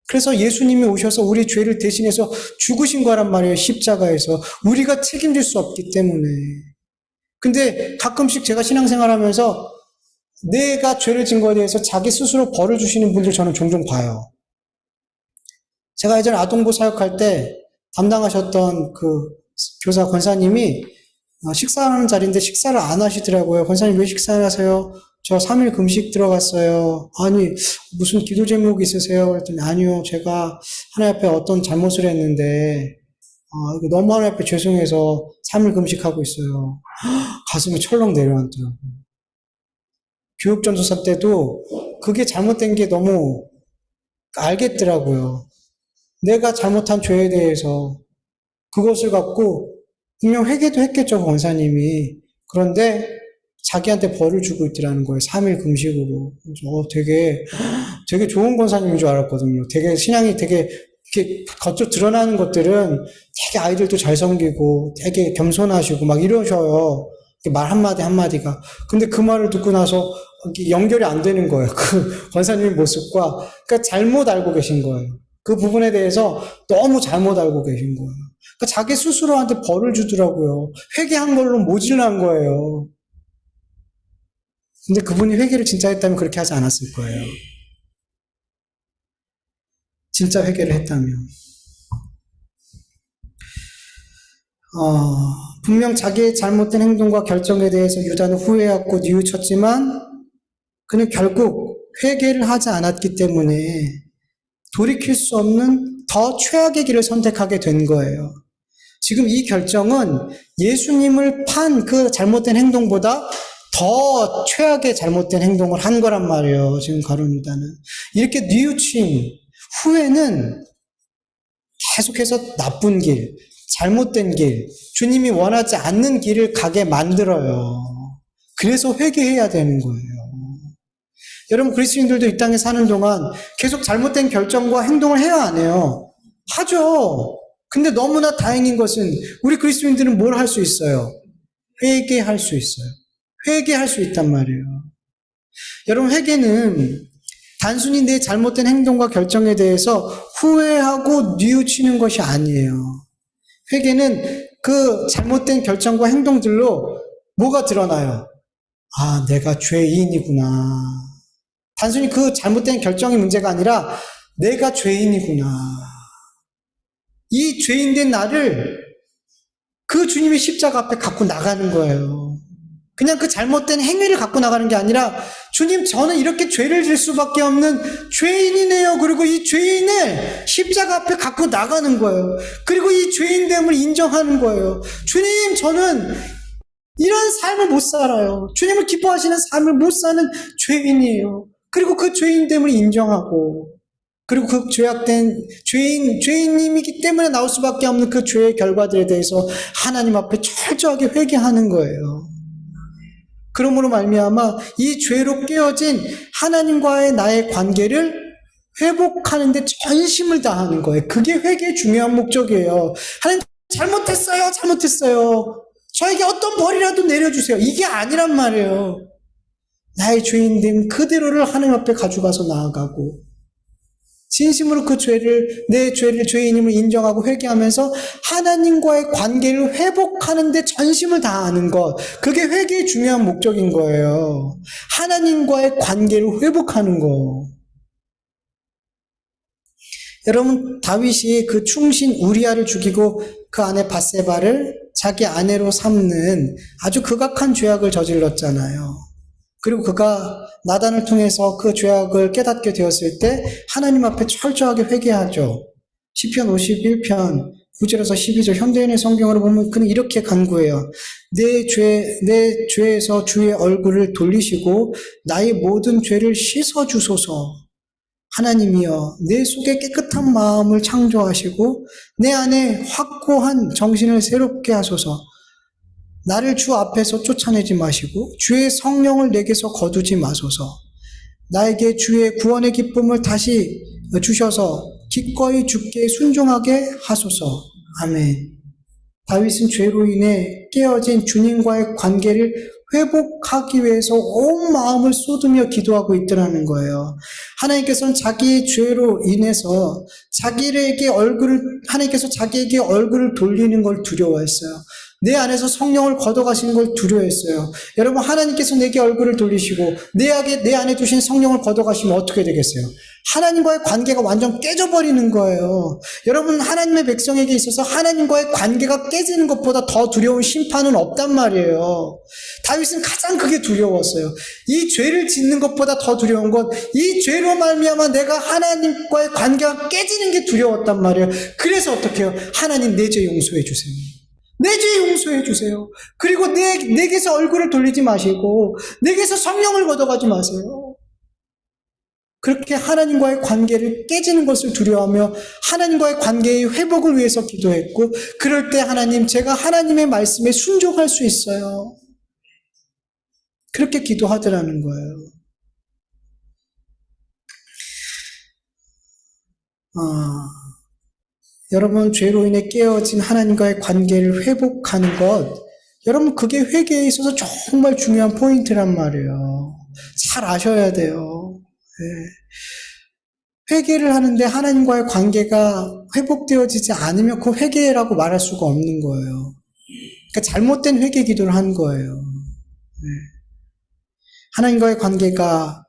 그래서 예수님이 오셔서 우리 죄를 대신해서 죽으신 거란 말이에요. 십자가에서. 우리가 책임질 수 없기 때문에. 근데 가끔씩 제가 신앙생활하면서 내가 죄를 진 거에 대해서 자기 스스로 벌을 주시는 분들 저는 종종 봐요. 제가 예전에 아동부 사역할 때 담당하셨던 그 교사 권사님이 식사하는 자리인데 식사를 안 하시더라고요. 권사님 왜 식사 안 하세요? 저 3일 금식 들어갔어요. 아니 무슨 기도 제목이 있으세요? 그랬더니 아니요. 제가 하나님 앞에 어떤 잘못을 했는데 너무 하나님 앞에 죄송해서 3일 금식하고 있어요. 가슴이 철렁 내려앉더라고요. 교육전도사 때도 그게 잘못된 게 너무 알겠더라고요. 내가 잘못한 죄에 대해서 그것을 갖고 분명 회개도 했겠죠, 권사님이. 그런데 자기한테 벌을 주고 있더라는 거예요. 3일 금식으로. 되게 좋은 권사님인 줄 알았거든요. 되게 신앙이 되게 이렇게 겉으로 드러나는 것들은 되게 아이들도 잘 섬기고 되게 겸손하시고 막 이러셔요. 말 한마디 한마디가. 근데 그 말을 듣고 나서 연결이 안 되는 거예요. 그 권사님 모습과. 그러니까 잘못 알고 계신 거예요. 그 부분에 대해서 너무 잘못 알고 계신 거예요. 그러니까 자기 스스로한테 벌을 주더라고요. 회개한 걸로 모질란 거예요. 근데 그분이 회개를 진짜 했다면 그렇게 하지 않았을 거예요. 진짜 회개를 했다면. 분명 자기의 잘못된 행동과 결정에 대해서 유다는 후회하고 뉘우쳤지만 그는 결국 회개를 하지 않았기 때문에 돌이킬 수 없는 더 최악의 길을 선택하게 된 거예요. 지금 이 결정은 예수님을 판 그 잘못된 행동보다 더 최악의 잘못된 행동을 한 거란 말이에요. 지금 가룟 유다는. 이렇게 뉘우친 후에는 계속해서 나쁜 길, 잘못된 길, 주님이 원하지 않는 길을 가게 만들어요. 그래서 회개해야 되는 거예요. 여러분 그리스도인들도 이 땅에 사는 동안 계속 잘못된 결정과 행동을 해야 안 해요? 하죠. 근데 너무나 다행인 것은 우리 그리스도인들은 뭘 할 수 있어요? 회개할 수 있어요. 회개할 수 있단 말이에요. 여러분 회개는 단순히 내 잘못된 행동과 결정에 대해서 후회하고 뉘우치는 것이 아니에요. 회개는 그 잘못된 결정과 행동들로 뭐가 드러나요? 아, 내가 죄인이구나. 단순히 그 잘못된 결정이 문제가 아니라 내가 죄인이구나. 이 죄인된 나를 그 주님의 십자가 앞에 갖고 나가는 거예요. 그냥 그 잘못된 행위를 갖고 나가는 게 아니라 주님 저는 이렇게 죄를 질 수밖에 없는 죄인이네요. 그리고 이 죄인을 십자가 앞에 갖고 나가는 거예요. 그리고 이 죄인됨을 인정하는 거예요. 주님 저는 이런 삶을 못 살아요. 주님을 기뻐하시는 삶을 못 사는 죄인이에요. 그리고 그 죄인됨을 인정하고 그리고 그 죄악된 죄인님이기 때문에 나올 수밖에 없는 그 죄의 결과들에 대해서 하나님 앞에 철저하게 회개하는 거예요. 그러므로 말미암아 이 죄로 깨어진 하나님과의 나의 관계를 회복하는 데 전심을 다하는 거예요. 그게 회개의 중요한 목적이에요. 하나님 잘못했어요. 저에게 어떤 벌이라도 내려주세요. 이게 아니란 말이에요. 나의 죄인됨 그대로를 하나님 앞에 가져가서 나아가고 진심으로 그 죄를 내 죄를 죄인임을 인정하고 회개하면서 하나님과의 관계를 회복하는 데 전심을 다하는 것 그게 회개의 중요한 목적인 거예요. 하나님과의 관계를 회복하는 거. 여러분 다윗이 그 충신 우리아를 죽이고 그 아내 밧세바를 자기 아내로 삼는 아주 극악한 죄악을 저질렀잖아요. 그리고 그가 나단을 통해서 그 죄악을 깨닫게 되었을 때 하나님 앞에 철저하게 회개하죠. 시편 51편 9절에서 12절 현대인의 성경으로 보면 그는 이렇게 간구해요. 내 죄에서 주의 얼굴을 돌리시고 나의 모든 죄를 씻어주소서. 하나님이여 내 속에 깨끗한 마음을 창조하시고 내 안에 확고한 정신을 새롭게 하소서. 나를 주 앞에서 쫓아내지 마시고 주의 성령을 내게서 거두지 마소서. 나에게 주의 구원의 기쁨을 다시 주셔서 기꺼이 주께 순종하게 하소서. 아멘. 다윗은 죄로 인해 깨어진 주님과의 관계를 회복하기 위해서 온 마음을 쏟으며 기도하고 있더라는 거예요. 하나님께서는 자기의 죄로 인해서 하나님께서 자기에게 얼굴을 돌리는 걸 두려워했어요. 내 안에서 성령을 걷어가시는 걸 두려워했어요. 여러분 하나님께서 내게 얼굴을 돌리시고 내 안에 두신 성령을 걷어가시면 어떻게 되겠어요? 하나님과의 관계가 완전 깨져버리는 거예요. 여러분 하나님의 백성에게 있어서 하나님과의 관계가 깨지는 것보다 더 두려운 심판은 없단 말이에요. 다윗은 가장 그게 두려웠어요. 이 죄를 짓는 것보다 더 두려운 건 이 죄로 말미암아 내가 하나님과의 관계가 깨지는 게 두려웠단 말이에요. 그래서 어떻게 해요? 하나님 내 죄 용서해 주세요. 내 죄 용서해 주세요. 그리고 내게서 얼굴을 돌리지 마시고 내게서 성령을 걷어가지 마세요. 그렇게 하나님과의 관계를 깨지는 것을 두려워하며 하나님과의 관계의 회복을 위해서 기도했고 그럴 때 하나님 제가 하나님의 말씀에 순종할 수 있어요. 그렇게 기도하더라는 거예요. 여러분, 죄로 인해 깨어진 하나님과의 관계를 회복하는 것, 여러분, 그게 회개에 있어서 정말 중요한 포인트란 말이에요. 잘 아셔야 돼요. 회개를 하는데 하나님과의 관계가 회복되어지지 않으면 그 회개라고 말할 수가 없는 거예요. 그러니까 잘못된 회개 기도를 한 거예요. 하나님과의 관계가,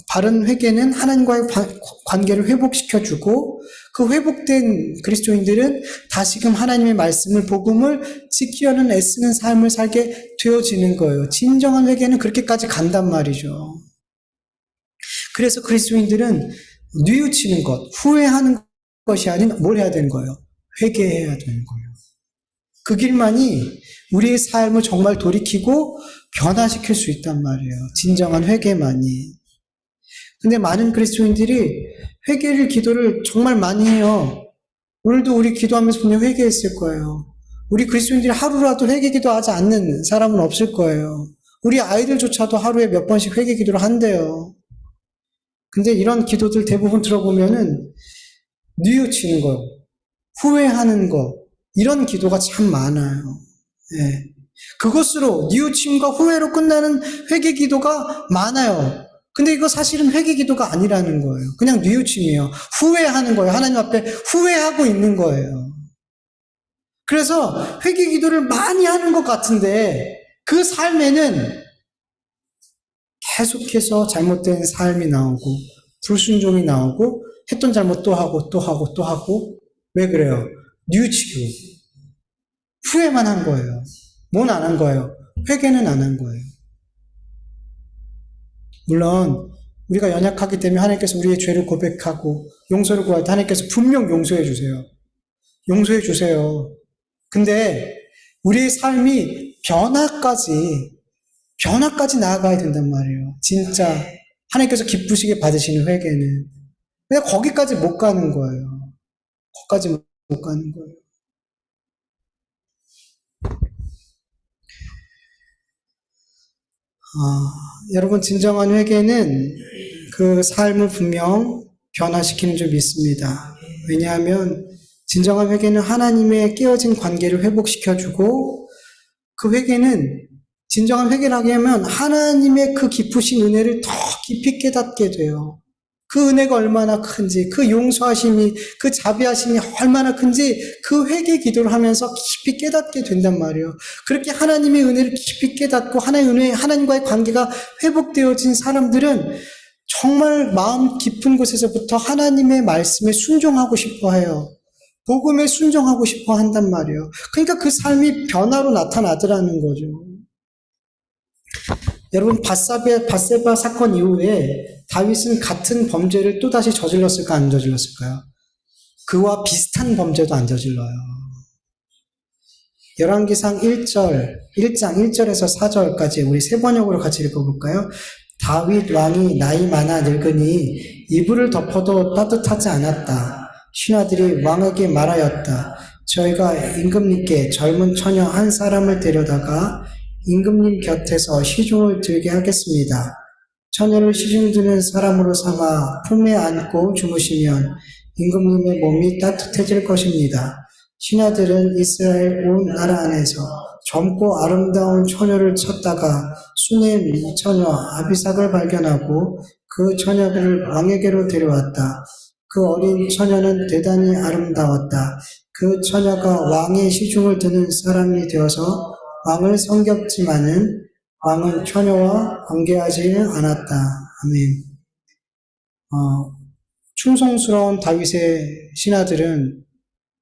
바른 회개는 하나님과의 관계를 회복시켜주고, 그 회복된 그리스도인들은 다시금 하나님의 말씀을, 복음을 지키려는 애쓰는 삶을 살게 되어지는 거예요. 진정한 회개는 그렇게까지 간단 말이죠. 그래서 그리스도인들은 뉘우치는 것, 후회하는 것이 아닌 뭘 해야 되는 거예요? 회개해야 되는 거예요. 그 길만이 우리의 삶을 정말 돌이키고 변화시킬 수 있단 말이에요. 진정한 회개만이. 근데 많은 그리스도인들이 회개를, 기도를 정말 많이 해요. 오늘도 우리 기도하면서 분명 회개했을 거예요. 우리 그리스도인들이 하루라도 회개 기도하지 않는 사람은 없을 거예요. 우리 아이들조차도 하루에 몇 번씩 회개 기도를 한대요. 근데 이런 기도들 대부분 들어보면은 뉘우치는 거, 후회하는 거, 이런 기도가 참 많아요. 예. 그것으로 뉘우침과 후회로 끝나는 회개 기도가 많아요. 근데 이거 사실은 회개 기도가 아니라는 거예요. 그냥 뉘우침이에요. 후회하는 거예요. 하나님 앞에 후회하고 있는 거예요. 그래서 회개 기도를 많이 하는 것 같은데 그 삶에는 계속해서 잘못된 삶이 나오고 불순종이 나오고 했던 잘못 또 하고 또 하고 또 하고. 왜 그래요? 뉘우치고 후회만 한 거예요. 뭔 안 한 거예요? 회개는 안 한 거예요. 물론 우리가 연약하기 때문에 하나님께서 우리의 죄를 고백하고 용서를 구할 때 하나님께서 분명 용서해 주세요. 용서해 주세요. 근데 우리의 삶이 변화까지 나아가야 된단 말이에요. 진짜 하나님께서 기쁘시게 받으시는 회개는. 근데 거기까지 못 가는 거예요. 거기까지 못 가는 거예요. 여러분, 진정한 회개는 그 삶을 분명 변화시키는 줄 믿습니다. 왜냐하면 진정한 회개는 하나님의 깨어진 관계를 회복시켜주고, 그 회개는 진정한 회개라고 하면 하나님의 그 깊으신 은혜를 더 깊이 깨닫게 돼요. 그 은혜가 얼마나 큰지, 그 용서하심이, 그 자비하심이 얼마나 큰지 그 회개 기도를 하면서 깊이 깨닫게 된단 말이에요. 그렇게 하나님의 은혜를 깊이 깨닫고 하나님과의 관계가 회복되어진 사람들은 정말 마음 깊은 곳에서부터 하나님의 말씀에 순종하고 싶어 해요. 복음에 순종하고 싶어 한단 말이에요. 그러니까 그 삶이 변화로 나타나더라는 거죠. 여러분, 밧세바 사건 이후에 다윗은 같은 범죄를 또다시 저질렀을까, 안 저질렀을까요? 그와 비슷한 범죄도 안 저질러요. 열왕기상 1장 1절에서 4절까지 우리 세 번역으로 같이 읽어볼까요? 다윗 왕이 나이 많아 늙으니 이불을 덮어도 따뜻하지 않았다. 신하들이 왕에게 말하였다. 저희가 임금님께 젊은 처녀 한 사람을 데려다가 임금님 곁에서 시중을 들게 하겠습니다. 처녀를 시중 드는 사람으로 삼아 품에 안고 주무시면 임금님의 몸이 따뜻해질 것입니다. 신하들은 이스라엘 온 나라 안에서 젊고 아름다운 처녀를 찾다가 수넴 처녀 아비삭을 발견하고 그 처녀를 왕에게로 데려왔다. 그 어린 처녀는 대단히 아름다웠다. 그 처녀가 왕의 시중을 드는 사람이 되어서 왕을 섬겼지만은 왕은 처녀와 관계하지는 않았다. 아멘. 충성스러운 다윗의 신하들은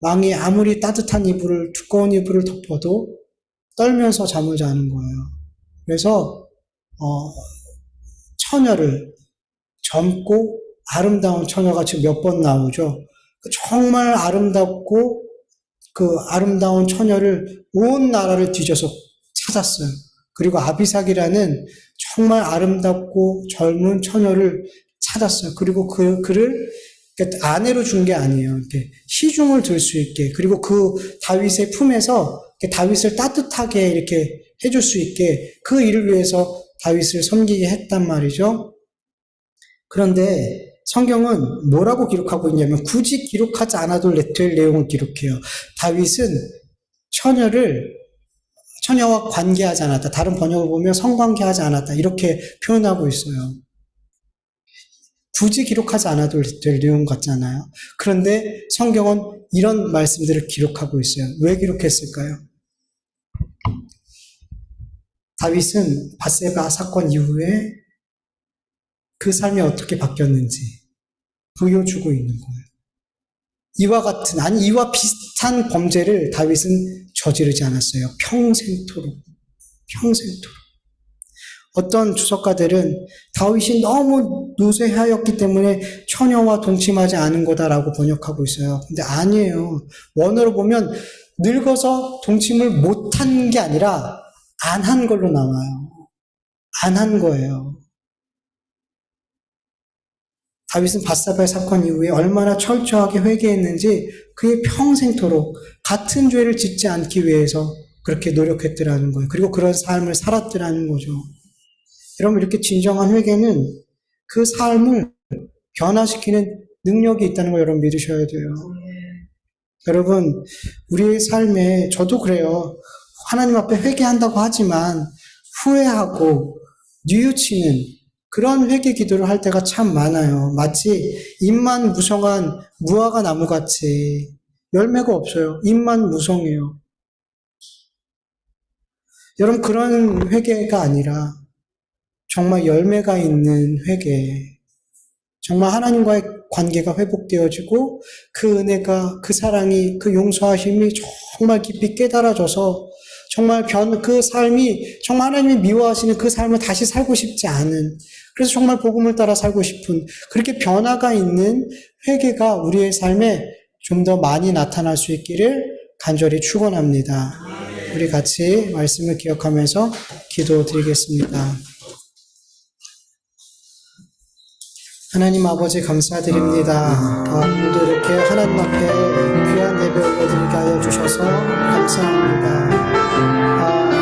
왕이 아무리 두꺼운 이불을 덮어도 떨면서 잠을 자는 거예요. 그래서 처녀를, 젊고 아름다운 처녀가 지금 몇 번 나오죠. 정말 아름답고 그 아름다운 처녀를 온 나라를 뒤져서 찾았어요. 그리고 아비삭이라는 정말 아름답고 젊은 처녀를 찾았어요. 그리고 그를 아내로 준 게 아니에요. 이렇게 시중을 들 수 있게, 그리고 그 다윗의 품에서 다윗을 따뜻하게 이렇게 해줄 수 있게 그 일을 위해서 다윗을 섬기게 했단 말이죠. 그런데 성경은 뭐라고 기록하고 있냐면 굳이 기록하지 않아도 될 내용을 기록해요. 다윗은 처녀와 관계하지 않았다. 다른 번역을 보면 성관계하지 않았다. 이렇게 표현하고 있어요. 굳이 기록하지 않아도 될 내용 같잖아요. 그런데 성경은 이런 말씀들을 기록하고 있어요. 왜 기록했을까요? 다윗은 밧세바 사건 이후에 그 삶이 어떻게 바뀌었는지 보여주고 있는 거예요. 이와 비슷한 범죄를 다윗은 저지르지 않았어요. 평생토록. 어떤 주석가들은 다윗이 너무 노쇠하였기 때문에 처녀와 동침하지 않은 거다라고 번역하고 있어요. 근데 아니에요. 원어로 보면 늙어서 동침을 못한 게 아니라 안 한 걸로 나와요. 안 한 거예요. 다윗은 밧세바의 사건 이후에 얼마나 철저하게 회개했는지 그의 평생토록 같은 죄를 짓지 않기 위해서 그렇게 노력했더라는 거예요. 그리고 그런 삶을 살았더라는 거죠. 여러분, 이렇게 진정한 회개는 그 삶을 변화시키는 능력이 있다는 걸 여러분 믿으셔야 돼요. 여러분, 우리의 삶에 저도 그래요. 하나님 앞에 회개한다고 하지만 후회하고 뉘우치는 그런 회개 기도를 할 때가 참 많아요. 마치 잎만 무성한 무화과 나무같이 열매가 없어요. 잎만 무성해요. 여러분, 그런 회개가 아니라 정말 열매가 있는 회개, 정말 하나님과의 관계가 회복되어지고 그 은혜가, 그 사랑이, 그 용서하심이 정말 깊이 깨달아져서 정말 그 삶이 정말 하나님이 미워하시는 그 삶을 다시 살고 싶지 않은, 그래서 정말 복음을 따라 살고 싶은 그렇게 변화가 있는 회개가 우리의 삶에 좀 더 많이 나타날 수 있기를 간절히 축원합니다. 우리 같이 말씀을 기억하면서 기도드리겠습니다. 하나님 아버지 감사드립니다. 오늘도 이렇게 하나님 앞에 귀한 예배 올려드리게 하여 주셔서 감사합니다.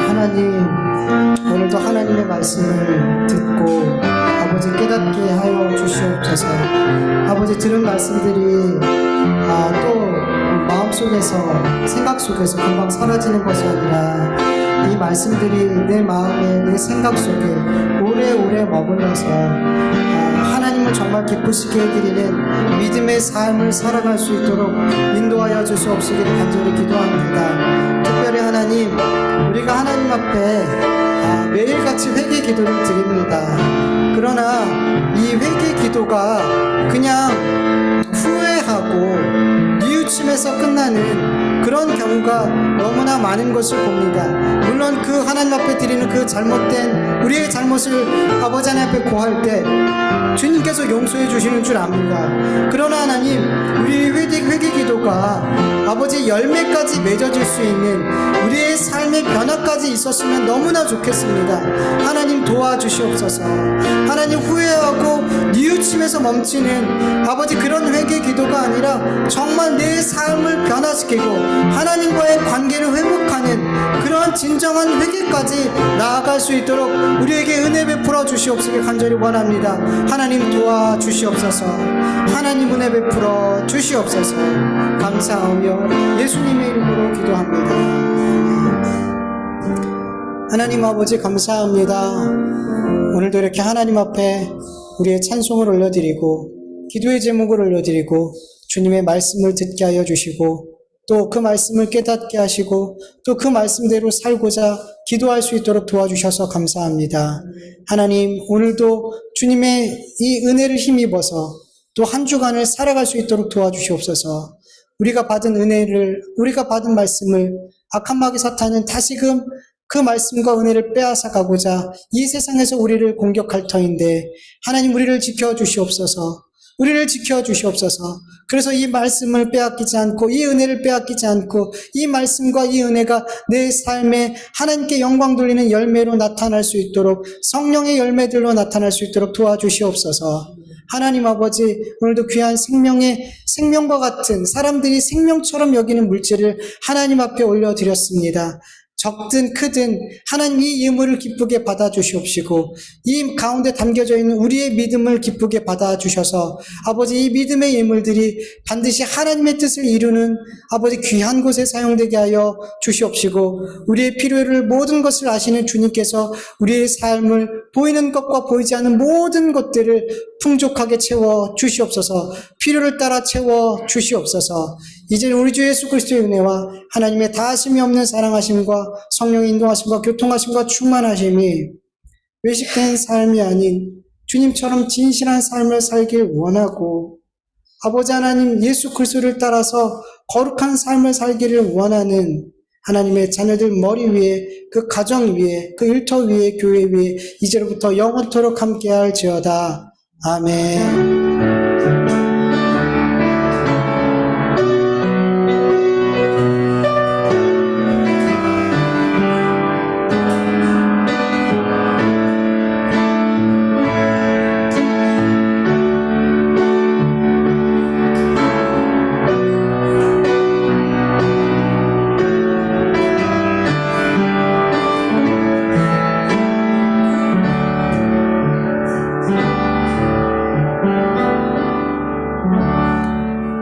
하나님, 오늘도 하나님의 말씀을 듣고 아버지 깨닫게 하여 주시옵소서. 아버지 들은 말씀들이 또 마음속에서, 생각 속에서 금방 사라지는 것이 아니라 이 말씀들이 내 마음에, 내 생각 속에 오래오래 머물러서 하나님을 정말 기쁘시게 해드리는 믿음의 삶을 살아갈 수 있도록 인도하여 주시옵시기를 간절히 기도합니다. 특별히 하나님, 우리가 하나님 앞에 매일같이 회개 기도를 드립니다. 그러나 이 회개 기도가 그냥 후회하고 뉘우침에서 끝나는 그런 경우가 너무나 많은 것을 봅니다. 물론 그 하나님 앞에 드리는 그 잘못된 우리의 잘못을 아버지 하나님 앞에 고할 때 주님께서 용서해 주시는 줄 압니다. 그러나 하나님, 우리 회개 기도가 아버지 열매까지 맺어질 수 있는 우리의 삶의 변화까지 있었으면 너무나 좋겠습니다. 하나님 도와주시옵소서. 하나님, 후회하고 뉘우침에서 멈추는 아버지 그런 회개 기도가 아니라 정말 내 삶을 변화시키고 하나님과의 관계를 회복하는 그러한 진정한 회개까지 나아갈 수 있도록 우리에게 은혜 베풀어 주시옵시길 간절히 원합니다. 하나님 도와주시옵소서. 하나님 은혜 베풀어 주시옵소서. 감사하며 예수님의 이름으로 기도합니다. 하나님 아버지 감사합니다. 오늘도 이렇게 하나님 앞에 우리의 찬송을 올려드리고 기도의 제목을 올려드리고 주님의 말씀을 듣게 하여 주시고 또 그 말씀을 깨닫게 하시고 또 그 말씀대로 살고자 기도할 수 있도록 도와주셔서 감사합니다. 하나님, 오늘도 주님의 이 은혜를 힘입어서 또 한 주간을 살아갈 수 있도록 도와주시옵소서. 우리가 받은 은혜를, 우리가 받은 말씀을 악한 마귀 사탄은 다시금 그 말씀과 은혜를 빼앗아 가고자 이 세상에서 우리를 공격할 터인데 하나님, 우리를 지켜주시옵소서. 우리를 지켜주시옵소서. 그래서 이 말씀을 빼앗기지 않고 이 은혜를 빼앗기지 않고 이 말씀과 이 은혜가 내 삶에 하나님께 영광 돌리는 열매로 나타날 수 있도록 성령의 열매들로 나타날 수 있도록 도와주시옵소서. 하나님 아버지, 오늘도 귀한 생명과 같은 사람들이 생명처럼 여기는 물질을 하나님 앞에 올려드렸습니다. 적든 크든 하나님 이 예물을 기쁘게 받아주시옵시고 이 가운데 담겨져 있는 우리의 믿음을 기쁘게 받아주셔서 아버지 이 믿음의 예물들이 반드시 하나님의 뜻을 이루는 아버지 귀한 곳에 사용되게 하여 주시옵시고 우리의 필요를 모든 것을 아시는 주님께서 우리의 삶을 보이는 것과 보이지 않는 모든 것들을 풍족하게 채워 주시옵소서. 필요를 따라 채워 주시옵소서. 이제 우리 주 예수 그리스도의 은혜와 하나님의 다하심이 없는 사랑하심과 성령의 인도하심과 교통하심과 충만하심이 외식된 삶이 아닌 주님처럼 진실한 삶을 살길 원하고 아버지 하나님 예수 그리스도를 따라서 거룩한 삶을 살기를 원하는 하나님의 자녀들 머리 위에 그 가정 위에 그 일터 위에 교회 위에 이제로부터 영원토록 함께할지어다. 아멘.